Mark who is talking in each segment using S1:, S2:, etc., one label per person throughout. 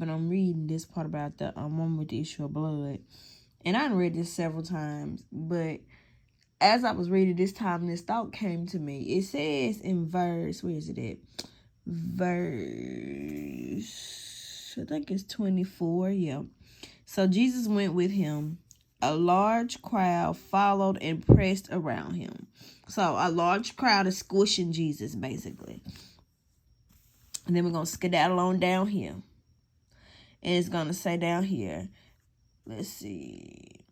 S1: but I'm reading this part about the woman with the issue of blood. And I read this several times, but as I was reading this time, this thought came to me. It says in verse, where is it at? Verse, I think it's 24, yeah. So Jesus went with him. A large crowd followed and pressed around him. So a large crowd is squishing Jesus, basically. And then we're going to skedaddle on down here. And it's going to say down here, let's see.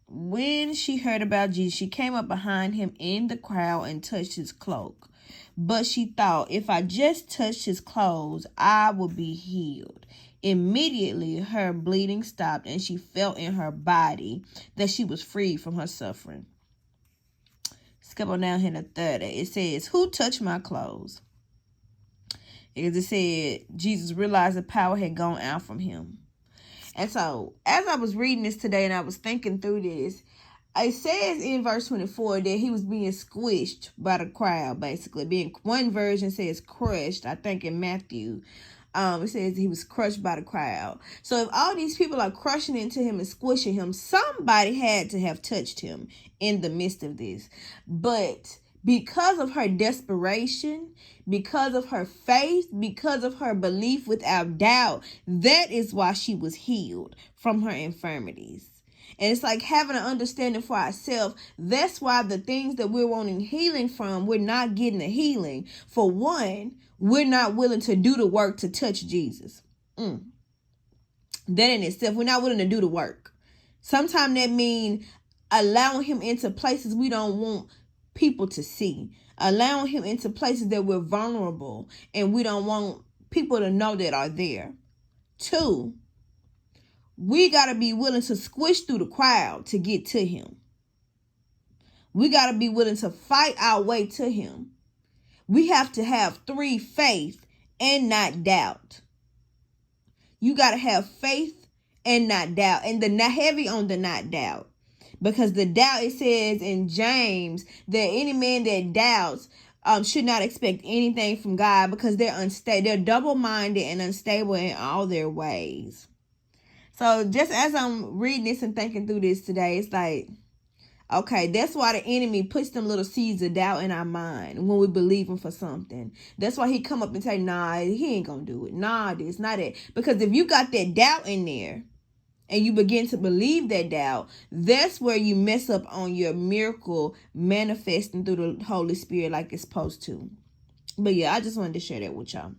S1: When she heard about Jesus, she came up behind him in the crowd and touched his cloak. But she thought, if I just touched his clothes, I would be healed. Immediately, her bleeding stopped and she felt in her body that she was freed from her suffering. Skip on down here to 30. It says, who touched my clothes? Because it said, Jesus realized the power had gone out from him. And so, as I was reading this today and I was thinking through this, it says in verse 24 that he was being squished by the crowd, basically. One version says crushed, I think in Matthew. It says he was crushed by the crowd. So if all these people are crushing into him and squishing him, somebody had to have touched him in the midst of this. But because of her desperation, because of her faith, because of her belief without doubt, that is why she was healed from her infirmities. And it's like having an understanding for ourselves. That's why the things that we're wanting healing from, we're not getting the healing. For one, we're not willing to do the work to touch Jesus. That in itself, we're not willing to do the work. Sometimes that means allowing him into places we don't want people to see. Allowing him into places that we're vulnerable and we don't want people to know that are there. 2, we got to be willing to squish through the crowd to get to him. We got to be willing to fight our way to him. We have to have 3, faith and not doubt. You got to have faith and not doubt. And not heavy on the not doubt. Because the doubt, it says in James that any man that doubts should not expect anything from God because they're unstable. They're double-minded and unstable in all their ways. So just as I'm reading this and thinking through this today, it's like, okay, that's why the enemy puts them little seeds of doubt in our mind when we believe him for something. That's why he come up and say, nah, he ain't gonna do it. Nah, this, not that. Because if you got that doubt in there and you begin to believe that doubt, that's where you mess up on your miracle manifesting through the Holy Spirit like it's supposed to. But yeah, I just wanted to share that with y'all.